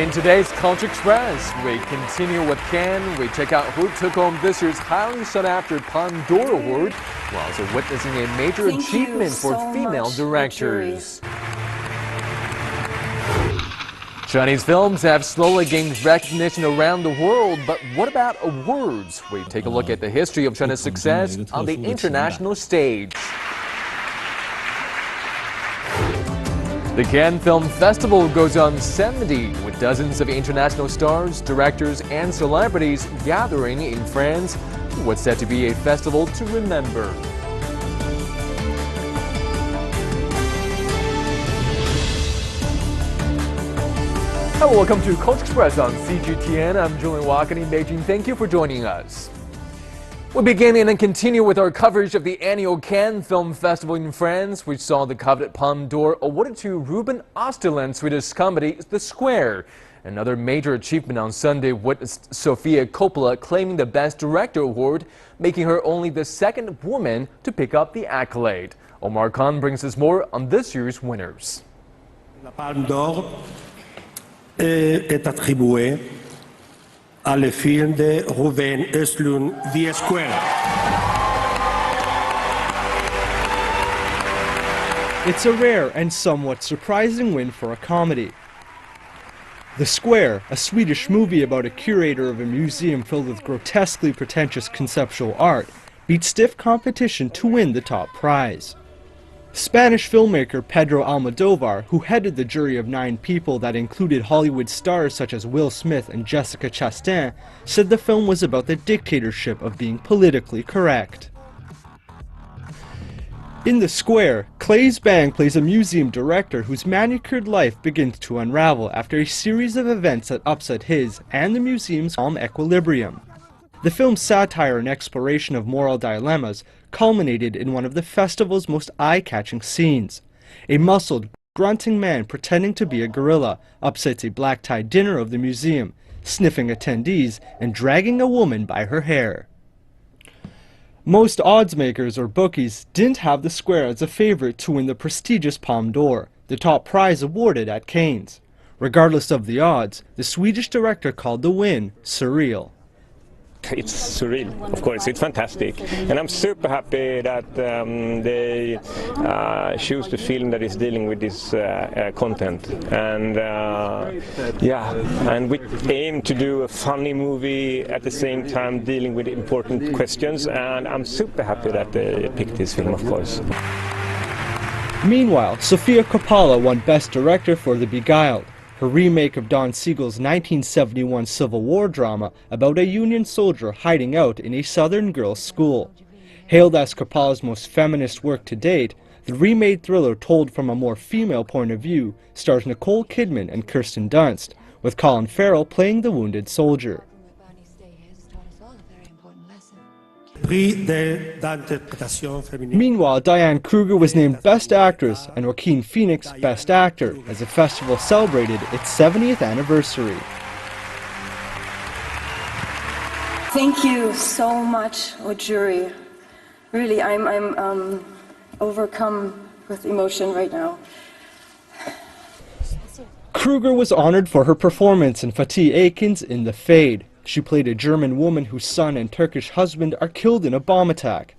In today's Culture Express, we continue with Cannes. We check out who took home this year's highly sought-after Palme d'Or Award, while also witnessing a major achievement for female directors. Chinese films have slowly gained recognition around the world, but what about awards? We take a look at the history of China's success on the international stage. The Cannes Film Festival goes on 70, with dozens of international stars, directors, and celebrities gathering in France for what's said to be a festival to remember. Hello, welcome to Culture Express on CGTN. I'm Julian Walken in Beijing. Thank you for joining us. We begin and continue with our coverage of the annual Cannes Film Festival in France, which saw the coveted Palme d'Or awarded to Ruben Östlund's Swedish comedy The Square. Another major achievement on Sunday witnessed Sofia Coppola claiming the Best Director award, making her only the second woman to pick up the accolade. Omar Khan brings us more on this year's winners. La Palme d'Or est attribuée à le film de Ruben Östlund, The Square. It's a rare and somewhat surprising win for a comedy. The Square, a Swedish movie about a curator of a museum filled with grotesquely pretentious conceptual art, beat stiff competition to win the top prize. Spanish filmmaker Pedro Almodovar, who headed the jury of 9 people that included Hollywood stars such as Will Smith and Jessica Chastain, said the film was about the dictatorship of being politically correct. In The Square, Claes Bang plays a museum director whose manicured life begins to unravel after a series of events that upset his and the museum's calm equilibrium. The film's satire and exploration of moral dilemmas culminated in one of the festival's most eye-catching scenes. A muscled, grunting man pretending to be a gorilla upsets a black-tie dinner of the museum, sniffing attendees and dragging a woman by her hair. Most odds makers or bookies didn't have The Square as a favorite to win the prestigious Palme d'Or, the top prize awarded at Cannes. Regardless of the odds, the Swedish director called the win surreal. It's surreal, of course. It's fantastic, and I'm super happy that they choose the film that is dealing with this content. And and we aim to do a funny movie at the same time dealing with important questions. And I'm super happy that they picked this film, of course. Meanwhile, Sofia Coppola won Best Director for The Beguiled, her remake of Don Siegel's 1971 Civil War drama about a Union soldier hiding out in a Southern girls' school. Hailed as Coppola's most feminist work to date, the remade thriller told from a more female point of view stars Nicole Kidman and Kirsten Dunst, with Colin Farrell playing the wounded soldier. Meanwhile, Diane Kruger was named Best Actress and Joaquin Phoenix Best Actor as the festival celebrated its 70th anniversary. Thank you so much, jury. Really, I'm overcome with emotion right now. Kruger was honored for her performance in Fatih Akin's In the Fade. She played a German woman whose son and Turkish husband are killed in a bomb attack.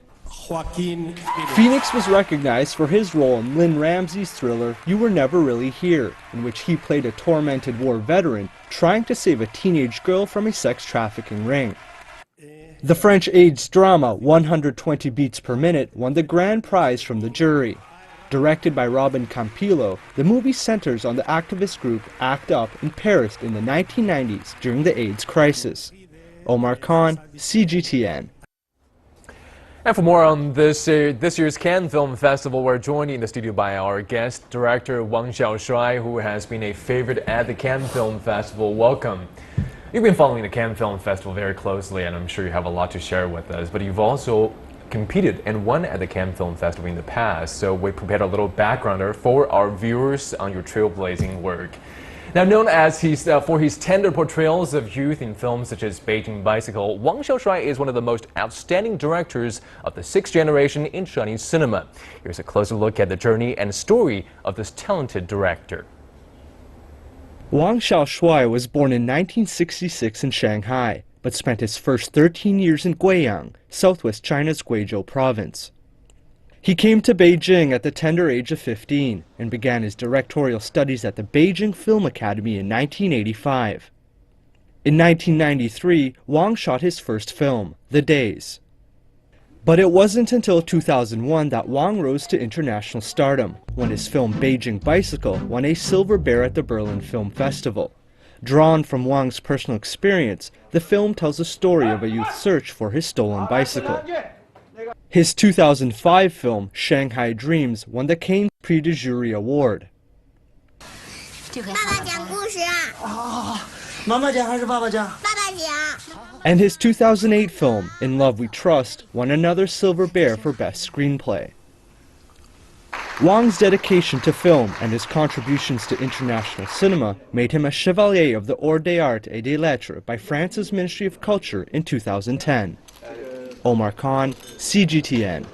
Phoenix was recognized for his role in Lynn Ramsey's thriller You Were Never Really Here, in which he played a tormented war veteran trying to save a teenage girl from a sex trafficking ring. The French AIDS drama 120 Beats Per Minute won the grand prize from the jury. Directed by Robin Campillo, the movie centers on the activist group ACT UP in Paris in the 1990s during the AIDS crisis. Omar Khan, CGTN. And for more on this year's Cannes Film Festival, we're joined in the studio by our guest director Wang Xiaoshuai, who has been a favorite at the Cannes Film Festival. Welcome. You've been following the Cannes Film Festival very closely, and I'm sure you have a lot to share with us, but you've also competed and won at the Cannes Film Festival in the past, so we prepared a little backgrounder for our viewers on your trailblazing work. Now, known as for his tender portrayals of youth in films such as Beijing Bicycle, Wang Xiaoshuai is one of the most outstanding directors of the 6th generation in Chinese cinema. Here's a closer look at the journey and story of this talented director. Wang Xiaoshuai was born in 1966 in Shanghai, but spent his first 13 years in Guiyang, southwest China's Guizhou province. He came to Beijing at the tender age of 15 and began his directorial studies at the Beijing Film Academy in 1985. In 1993, Wang shot his first film, The Days. But it wasn't until 2001 that Wang rose to international stardom, when his film Beijing Bicycle won a Silver Bear at the Berlin Film Festival. Drawn from Wang's personal experience, the film tells the story of a youth's search for his stolen bicycle. His 2005 film, Shanghai Dreams, won the Cannes Prix de Jury Award. And his 2008 film, In Love We Trust, won another Silver Bear for Best Screenplay. Wang's dedication to film and his contributions to international cinema made him a Chevalier of the Ordre des Arts et des Lettres by France's Ministry of Culture in 2010. Omar Khan, CGTN.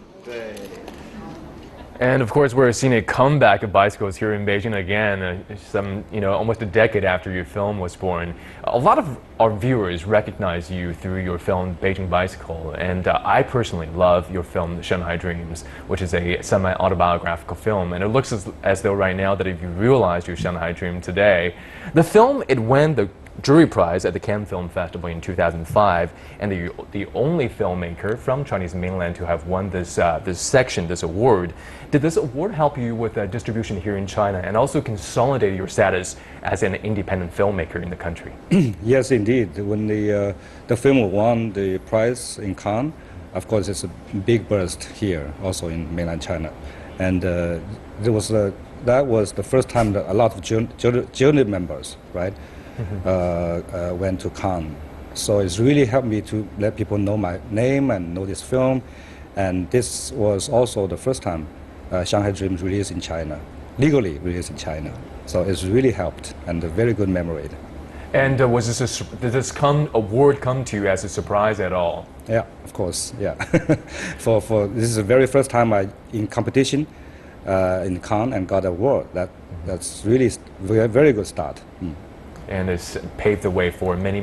And of course, we're seeing a comeback of bicycles here in Beijing again, almost a decade after your film was born. A lot of our viewers recognize you through your film Beijing Bicycle, and I personally love your film Shanghai Dreams, which is a semi-autobiographical film. And it looks as though right now that if you realized your Shanghai Dream today, the film, it won the jury prize at the Cannes Film Festival in 2005, and the only filmmaker from Chinese mainland to have won this award. Did this award help you with distribution here in China and also consolidate your status as an independent filmmaker in the country? Yes, indeed. When the film won the prize in Cannes, of course, it's a big burst here, also in mainland China, and that was the first time that a lot of jury members, right? Went to Cannes. So it's really helped me to let people know my name and know this film. And this was also the first time Shanghai Dreams released in China, legally released in China. So it's really helped and a very good memory. And did this award come to you as a surprise at all? Yeah, of course, yeah. for this is the very first time I in competition in Cannes and got an award. That's really a very good start. And it's paved the way for many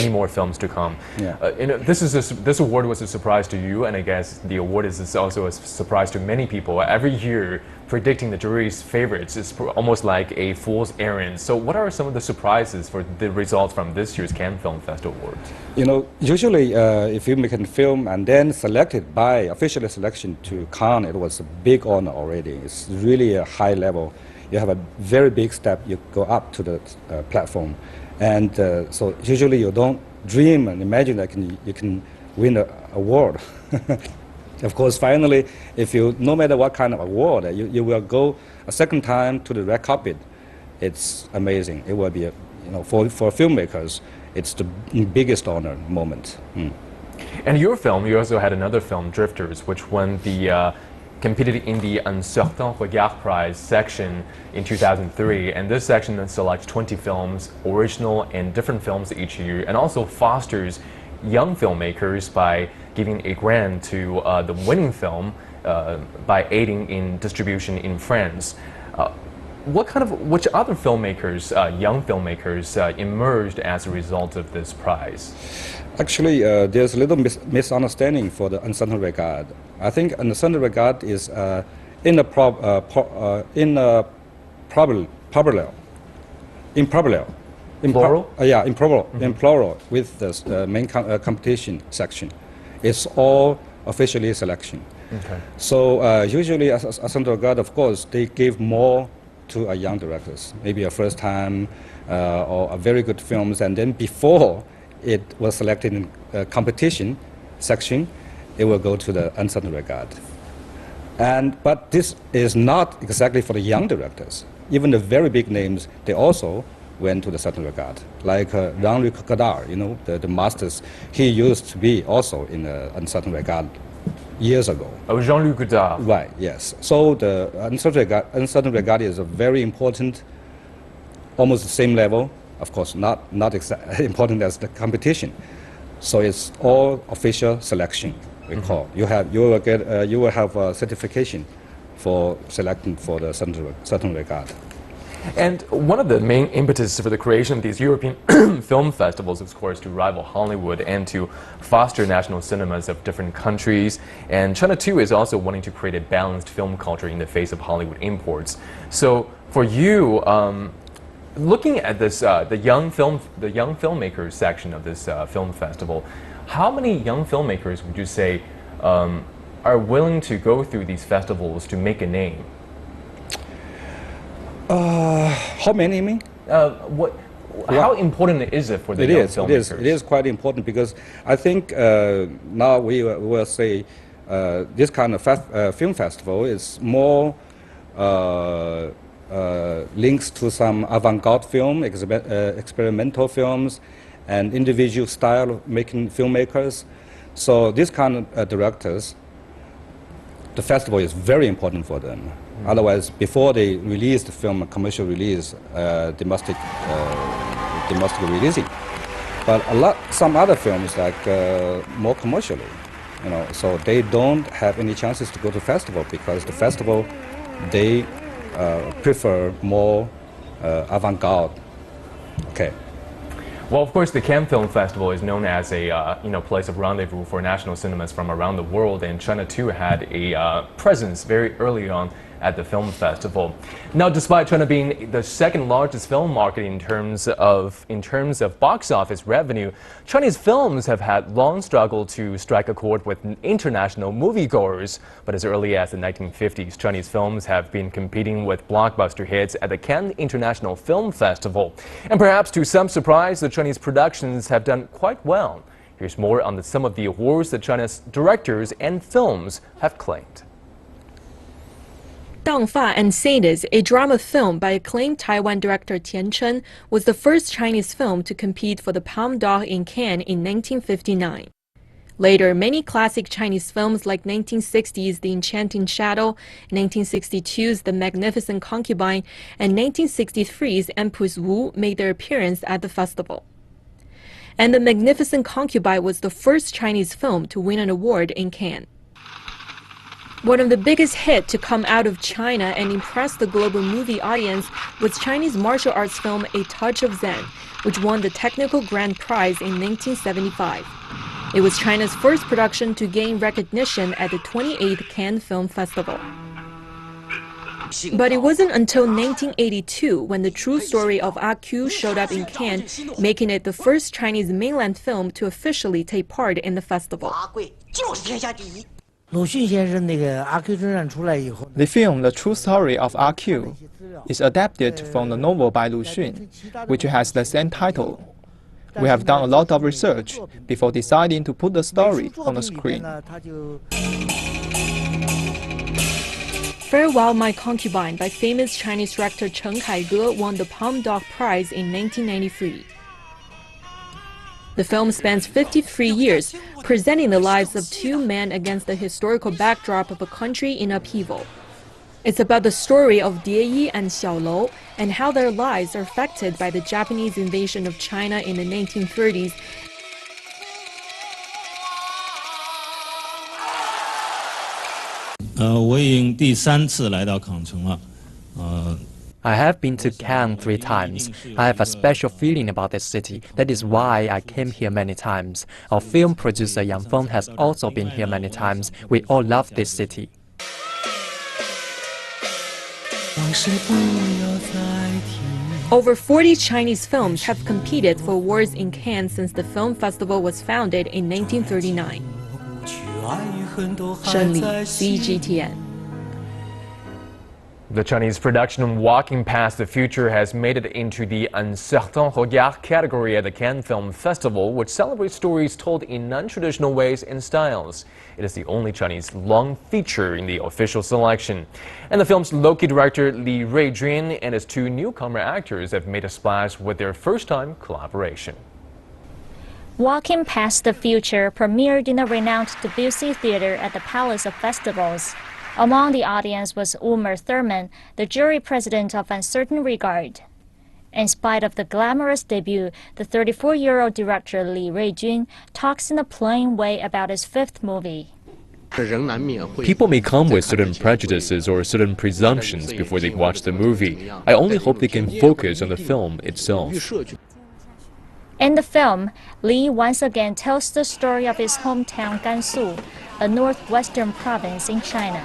more films to come. Yeah. This award was a surprise to you, and I guess the award is also a surprise to many people. Every year, predicting the jury's favorites is almost like a fool's errand. So, what are some of the surprises for the results from this year's Cannes Film Festival Awards? Usually, if you make a film and then selected by official selection to Cannes, it was a big honor already. It's really a high level. You have a very big step, you go up to the platform. And so usually you don't dream and imagine that you can win an award. Of course, finally, no matter what kind of award, you will go a second time to the red carpet. It's amazing. It will be, for filmmakers, it's the biggest honor moment. And your film, you also had another film, Drifters, which won competed in the Un Certain Regard Prize section in 2003, and this section then selects 20 films, original and different films each year, and also fosters young filmmakers by giving a grant to the winning film by aiding in distribution in France. Which other filmmakers, young filmmakers, emerged as a result of this prize? Actually, there's a little misunderstanding for the Uncertain Regard. I think Uncertain Regard is in parallel. In plural with the main competition section. It's all officially selection. Okay. So usually, Uncertain Regard, of course, they give more to young directors, maybe a first time or a very good films, and then before it was selected in competition section, it will go to the Uncertain Regard. But this is not exactly for the young directors. Even the very big names, they also went to the Certain Regard. Like Jean-Luc Godard, the masters, he used to be also in the Uncertain Regard years ago. Oh, Jean-Luc Godard. Right, yes. So the Uncertain Regard is a very important, almost the same level, of course, not important as the competition. So it's all official selection, we call. You will have a certification for selecting for the Certain Regard. And one of the main impetus for the creation of these European film festivals is, of course, to rival Hollywood and to foster national cinemas of different countries. And China, too, is also wanting to create a balanced film culture in the face of Hollywood imports. So for you, looking at this, the young filmmakers section of this film festival, how many young filmmakers would you say are willing to go through these festivals to make a name? How many, you mean? How important is it for the young filmmakers? It is quite important because I think now we will say this kind of film festival is more links to some avant-garde film, experimental films, and individual style of making filmmakers. So this kind of directors, the festival is very important for them. Otherwise, before they release the film, commercial release, domestic releasing. But some other films like more commercially, so they don't have any chances to go to festival because the festival they prefer more avant-garde. Okay. Well, of course, the Cannes Film Festival is known as a place of rendezvous for national cinemas from around the world, and China too had a presence very early on at the film festival. Now, despite China being the second largest film market in terms of box office revenue, Chinese films have had long struggled to strike a chord with international moviegoers. But as early as the 1950s, Chinese films have been competing with blockbuster hits at the Cannes International Film Festival. And perhaps to some surprise, the Chinese productions have done quite well. Here's more on some of the awards that China's directors and films have claimed. Dang Fa and Sadist, a drama film by acclaimed Taiwan director Tian Chen, was the first Chinese film to compete for the Palme d'Or in Cannes in 1959. Later, many classic Chinese films like 1960's The Enchanting Shadow, 1962's The Magnificent Concubine, and 1963's Empress Wu made their appearance at the festival. And The Magnificent Concubine was the first Chinese film to win an award in Cannes. One of the biggest hits to come out of China and impress the global movie audience was Chinese martial arts film A Touch of Zen, which won the Technical Grand Prize in 1975. It was China's first production to gain recognition at the 28th Cannes Film Festival. But it wasn't until 1982 when the true story of A.Q. showed up in Cannes, making it the first Chinese mainland film to officially take part in the festival. The film The True Story of A.Q. is adapted from the novel by Lu Xun, which has the same title. We have done a lot of research before deciding to put the story on the screen. Farewell My Concubine by famous Chinese director Chen Kaige won the Palme d'Or Prize in 1993. The film spans 53 years, presenting the lives of two men against the historical backdrop of a country in upheaval. It's about the story of Die Yi and Xiaolou and how their lives are affected by the Japanese invasion of China in the 1930s. I have been to Cannes 3 times. I have a special feeling about this city. That is why I came here many times. Our film producer Yang Feng has also been here many times. We all love this city. Over 40 Chinese films have competed for awards in Cannes since the film festival was founded in 1939. Shen Li, CGTN. The Chinese production Walking Past the Future has made it into the Un Certain Regard category at the Cannes Film Festival, which celebrates stories told in non-traditional ways and styles. It is the only Chinese long feature in the official selection. And the film's Loki director Li Ruijun and his 2 newcomer actors have made a splash with their first-time collaboration. Walking Past the Future premiered in the renowned Debussy Theater at the Palace of Festivals. Among the audience was Ulmer Thurman, the jury president of Uncertain Regard. In spite of the glamorous debut, the 34-year-old director Li Ruijun talks in a plain way about his 5th movie. People may come with certain prejudices or certain presumptions before they watch the movie. I only hope they can focus on the film itself. In the film, Li once again tells the story of his hometown Gansu, a northwestern province in China.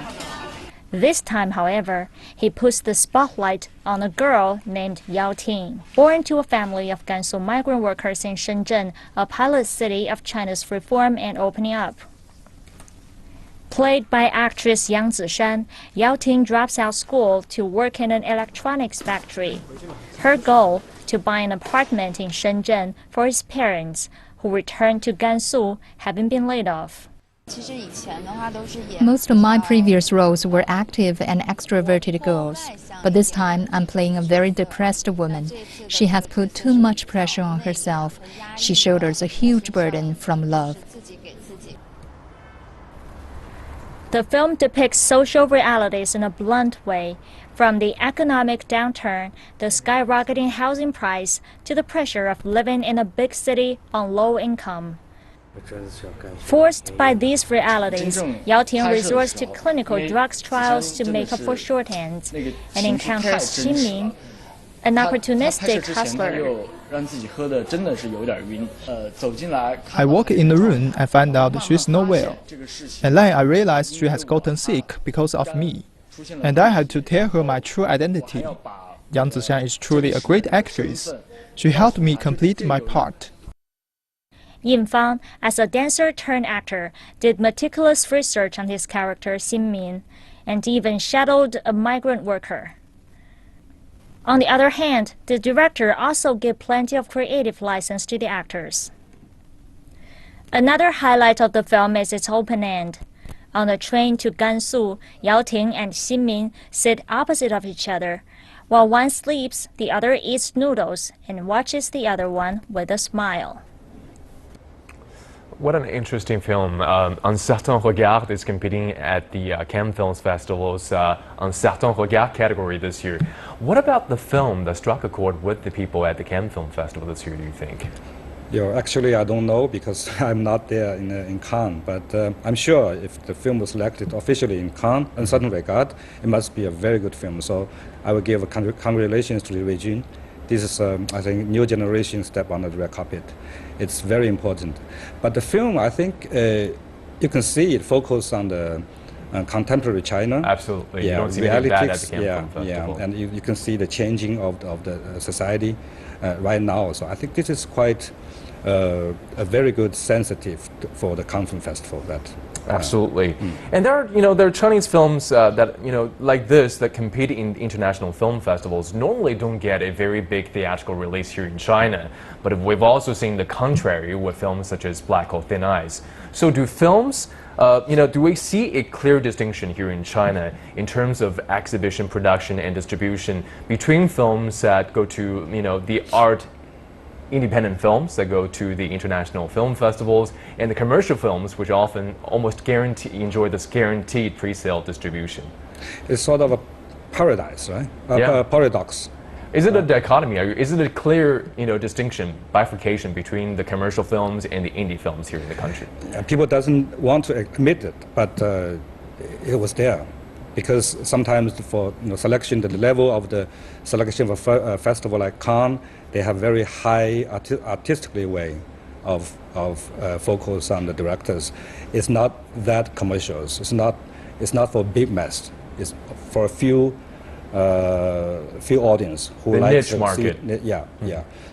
This time, however, he puts the spotlight on a girl named Yao Ting, born to a family of Gansu migrant workers in Shenzhen, a pilot city of China's reform and opening up. Played by actress Yang Zishan, Yao Ting drops out school to work in an electronics factory. Her goal, to buy an apartment in Shenzhen for his parents, who returned to Gansu having been laid off. Most of my previous roles were active and extroverted girls, but this time I'm playing a very depressed woman. She has put too much pressure on herself. She shoulders a huge burden from love. The film depicts social realities in a blunt way, from the economic downturn, the skyrocketing housing price, to the pressure of living in a big city on low income. Forced by these realities, Yao Ting resorts to clinical drugs trials to make up for shorthands and encounters Xin Min, an opportunistic hustler. I walk in the room and find out she's not well. And then I realize she has gotten sick because of me. And I had to tell her my true identity. Yang Zishan is truly a great actress. She helped me complete my part. Yin Fang, as a dancer-turned-actor, did meticulous research on his character Xin Min, and even shadowed a migrant worker. On the other hand, the director also gave plenty of creative license to the actors. Another highlight of the film is its open end. On the train to Gansu, Yao Ting and Xin Min sit opposite of each other. While one sleeps, the other eats noodles and watches the other one with a smile. What an interesting film. Un Certain Regard is competing at the Cannes Film Festival's Un Certain Regard category this year. What about the film that struck a chord with the people at the Cannes Film Festival this year, do you think? Actually, I don't know because I'm not there in Cannes, but I'm sure if the film was selected officially in Cannes, Un Certain Regard, it must be a very good film. So I will give congratulations to the region. This is, I think, new generation step on the red carpet. It's very important. But the film, I think, you can see it focus on the contemporary China. Absolutely. Yeah, you don't see that at the Cannes yeah, Film Festival. And you can see the changing of the society right now. So I think this is quite a very good sensitive for the Cannes Film Festival. Absolutely. And there are Chinese films that, like this, that compete in international film festivals, normally don't get a very big theatrical release here in China. But we've also seen the contrary with films such as Black Hole Thin Ice. So do films, do we see a clear distinction here in China in terms of exhibition, production, and distribution between films that go to, the art independent films that go to the international film festivals and the commercial films which often almost enjoy this guaranteed pre-sale distribution? It's sort of a paradise, right? Paradox. Is it a dichotomy? Is it a clear distinction, bifurcation between the commercial films and the indie films here in the country? People doesn't want to admit it, but it was there. Because sometimes for selection, the level of the selection of a festival like Cannes, they have very high artistically way of focus on the directors. It's not that commercials. It's not for big mass. It's for a few audience who the like niche market.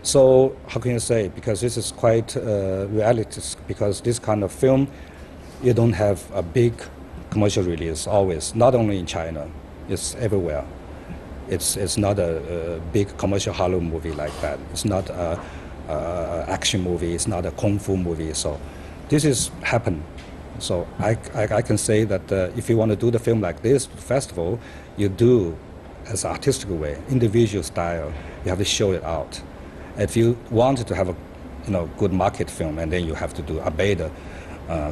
So how can you say? Because this is quite reality. Because this kind of film, you don't have a big commercial release always, not only in China, it's everywhere. It's not a big commercial Hollywood movie like that. It's not a action movie. It's not a kung fu movie. So this is happen. So I can say that if you want to do the film like this festival, you do as an artistic way, individual style. You have to show it out. If you want to have a good market film, and then you have to obey the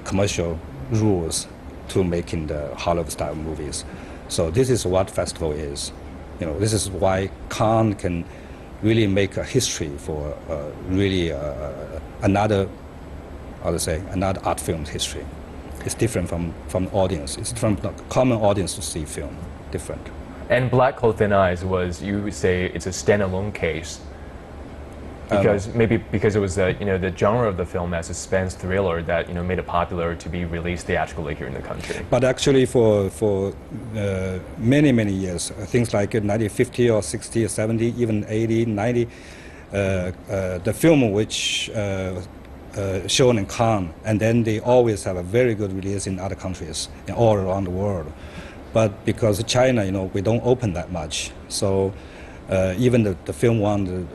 commercial rules to making the Hollywood style movies. So this is what festival is. This is why Cannes can really make a history for really another art film history. it's different from audience. It's from the common audience to see film, different. And Black Hole Thin Eyes was, you say, it's a standalone case. Because maybe because it was the genre of the film as a suspense thriller that made it popular to be released theatrically here in the country. But actually, for many years, things like 1950 or 60 or 70, even 80, 90, the film which shown in Cannes, and then they always have a very good release in other countries, all around the world. But because China, we don't open that much, so even the film won the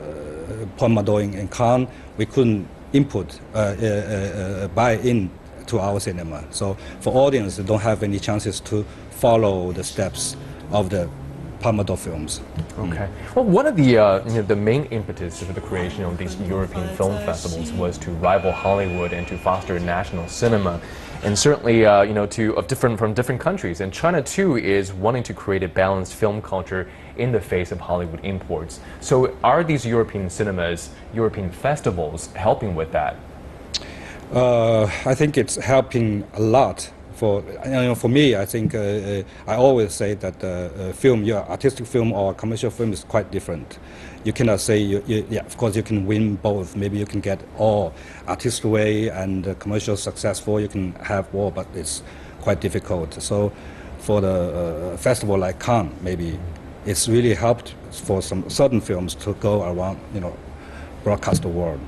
Palme d'Or in Cannes, we couldn't buy in to our cinema. So for audience, they don't have any chances to follow the steps of the Palme d'Or films. Okay. Well, one of the main impetus for the creation of these European film festivals was to rival Hollywood and to foster national cinema, and certainly from different countries. And China too is wanting to create a balanced film culture in the face of Hollywood imports. So are these European cinemas, European festivals, helping with that? I think it's helping a lot. For me, I think I always say that film, artistic film or commercial film is quite different. You cannot say, of course you can win both. Maybe you can get all artistic way and commercial successful. You can have all, but it's quite difficult. So for the festival like Cannes, maybe it's really helped for some certain films to go around, broadcast the world.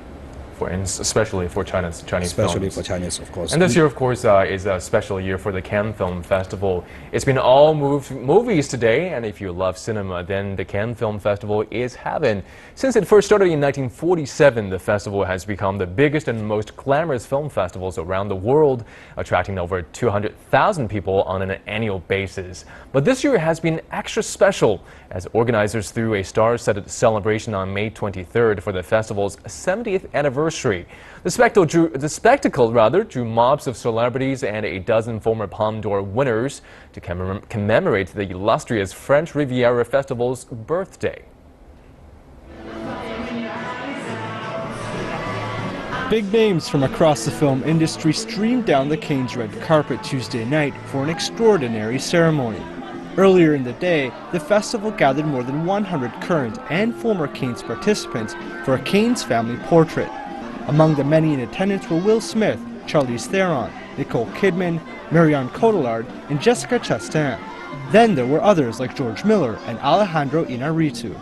And especially for Chinese especially films. for Chinese, of course. And this year, of course, is a special year for the Cannes Film Festival. It's been all movies today, and if you love cinema, then the Cannes Film Festival is heaven. Since it first started in 1947, the festival has become the biggest and most glamorous film festivals around the world, attracting over 200,000 people on an annual basis. But this year has been extra special, as organizers threw a star-studded celebration on May 23rd for the festival's 70th anniversary. The spectacle drew mobs of celebrities and a dozen former Palme d'Or winners to commemorate the illustrious French Riviera Festival's birthday. Big names from across the film industry streamed down the Cannes red carpet Tuesday night for an extraordinary ceremony. Earlier in the day, the festival gathered more than 100 current and former Cannes participants for a Cannes family portrait. Among the many in attendance were Will Smith, Charlize Theron, Nicole Kidman, Marion Cotillard, and Jessica Chastain. Then there were others like George Miller and Alejandro Inarritu.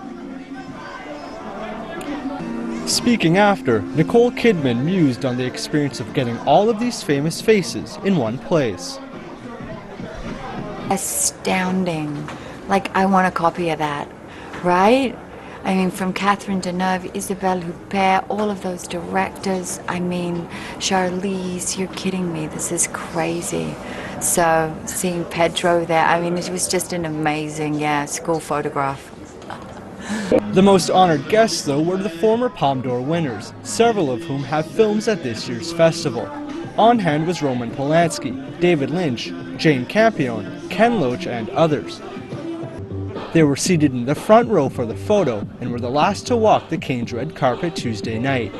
Speaking after, Nicole Kidman mused on the experience of getting all of these famous faces in one place. Astounding. Like, I want a copy of that, right? I mean, from Catherine Deneuve, Isabelle Huppert, all of those directors. I mean, Charlize, you're kidding me. This is crazy. So, seeing Pedro there, I mean, it was just an amazing, school photograph. The most honored guests, though, were the former Palme d'Or winners, several of whom have films at this year's festival. On hand was Roman Polanski, David Lynch, Jane Campion, Ken Loach, and others. They were seated in the front row for the photo and were the last to walk the Cannes red carpet Tuesday night.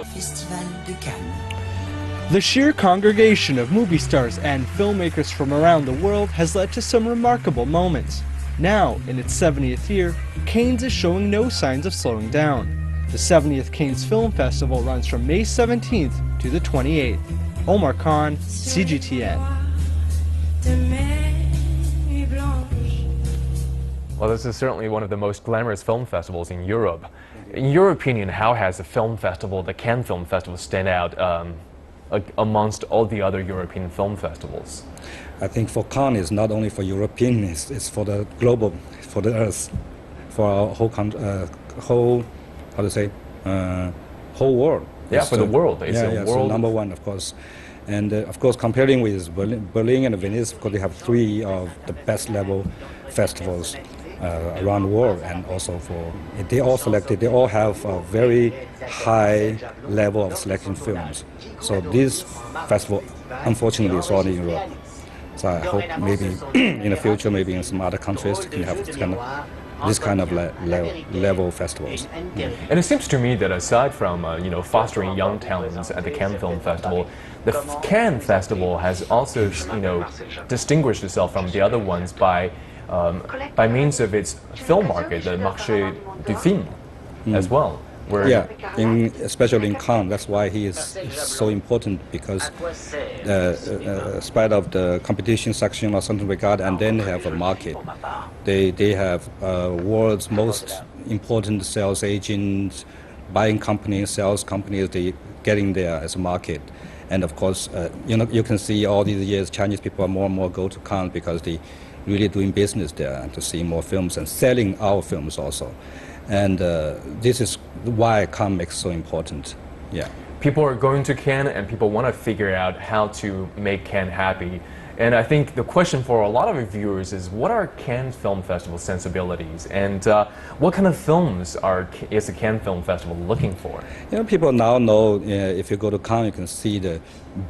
The sheer congregation of movie stars and filmmakers from around the world has led to some remarkable moments. Now, in its 70th year, Cannes is showing no signs of slowing down. The 70th Cannes Film Festival runs from May 17th to the 28th. Omar Khan, CGTN. Well, this is certainly one of the most glamorous film festivals in Europe. In your opinion, how has the film festival, the Cannes Film Festival, stand out amongst all the other European film festivals? I think for Cannes, it's not only for European, it's for the global, for the earth, for our whole country, whole world. Yeah, for the world. It's world. So number one, of course. And of course, comparing with Berlin and Venice, of course, they have three of the best level festivals around the world, and also they all have a very high level of selecting films. So this festival, unfortunately, is only in Europe. So I hope maybe in the future, maybe in some other countries, can have this kind of level festivals. And it seems to me that aside from fostering young talents at the Cannes Film Festival, the Cannes Festival has also, distinguished itself from the other ones by means of its film market, the marché du film, as well. Yeah, especially in Cannes, that's why he is so important, because spite of the competition section or something like that, and then they have a market. They have world's most important sales agents, buying companies, sales companies, they getting there as a market. And of course, you can see all these years Chinese people more and more go to Cannes because they really doing business there to see more films and selling our films also. And this is why Cannes makes so important. Yeah. People are going to Cannes and people want to figure out how to make Cannes happy. And I think the question for a lot of viewers is, what are Cannes Film Festival sensibilities, and what kind of films is the Cannes Film Festival looking for? People now know if you go to Cannes, you can see the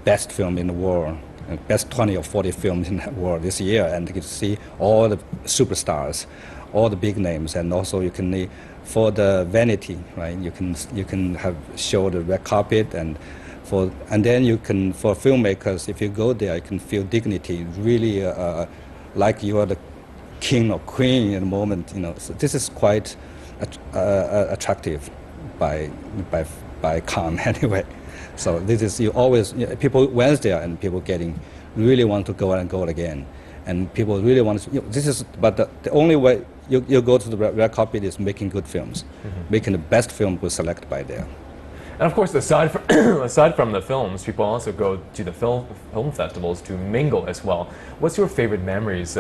best film in the world, best 20 or 40 films in the world this year, and you can see all the superstars, all the big names, and also you can, for the vanity, right? You can have show the red carpet, and then you can, for filmmakers, if you go there, you can feel dignity, really like you are the king or queen in the moment. So this is quite attractive by Cannes anyway. So this is, people went there and people really want to go and go again. And people really want to, but the only way you go to the red carpet is making good films. Making the best film was selected by there. And of course, aside from the films, people also go to the film festivals to mingle as well. What's your favorite memories,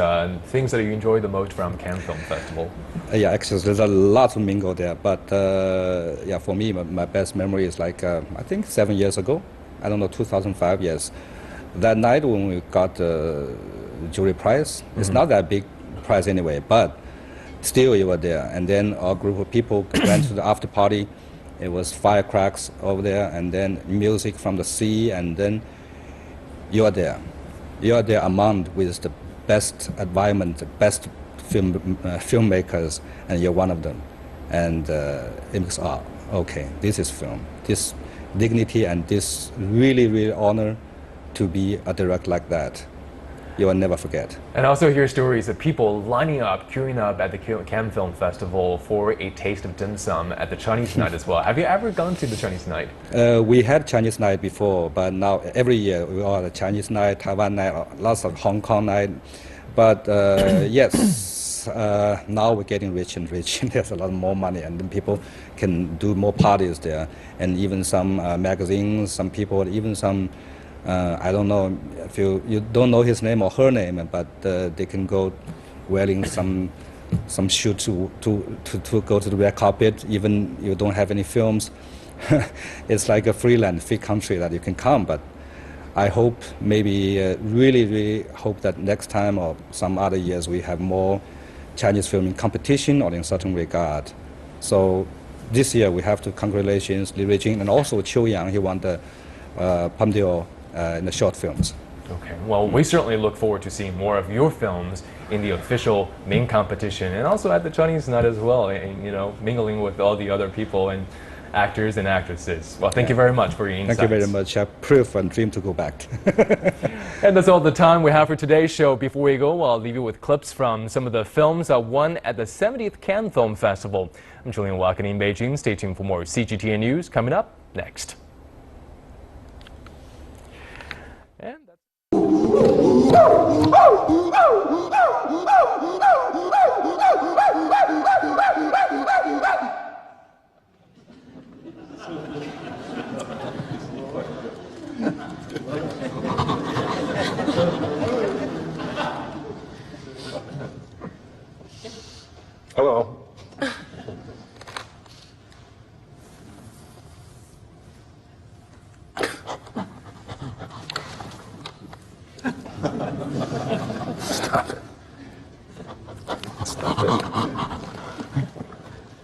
things that you enjoy the most from Cannes Film Festival? Yeah, actually, there's a lot to mingle there. But yeah, for me, my best memory is like, I think 7 years ago. I don't know, 2005, yes. That night when we got the jury prize, it's not that big prize anyway, but still you were there. And then our group of people went to the after party. It was firecrackers over there, and then music from the sea, and then you are there. You are there among with the best environment, the best filmmakers, and you're one of them. And it makes, okay, this is film. This dignity and this really, really honor to be a director like that. You will never forget. And also hear stories of people lining up, queuing up at the Cannes Film Festival for a taste of dim sum at the Chinese night as well. Have you ever gone to the Chinese night? We had Chinese night before, but now every year we all have Chinese night, Taiwan night, lots of Hong Kong night. But yes, now we're getting rich and rich. There's a lot more money, and then people can do more parties there. And even some magazines, some people, even some I don't know if you don't know his name or her name, but they can go wearing some shoe to go to the red carpet. Even you don't have any films, it's like a free country that you can come. But I hope, maybe really hope that next time or some other years we have more Chinese film in competition or in certain regard. So this year we have to congratulations Li Ruijing and also Qiu Yang. He won the Palme d'Or in the short films. Okay, well, we certainly look forward to seeing more of your films in the official main competition, and also at the Chinese night as well, and, mingling with all the other people and actors and actresses. Well, thank you very much for your insights. Thank you very much. I pray and dream to go back. And that's all the time we have for today's show. Before we go, I'll leave you with clips from some of the films that won at the 70th Cannes Film Festival. I'm Julian Walken in Beijing. Stay tuned for more CGTN news coming up next. Hello. Stop it.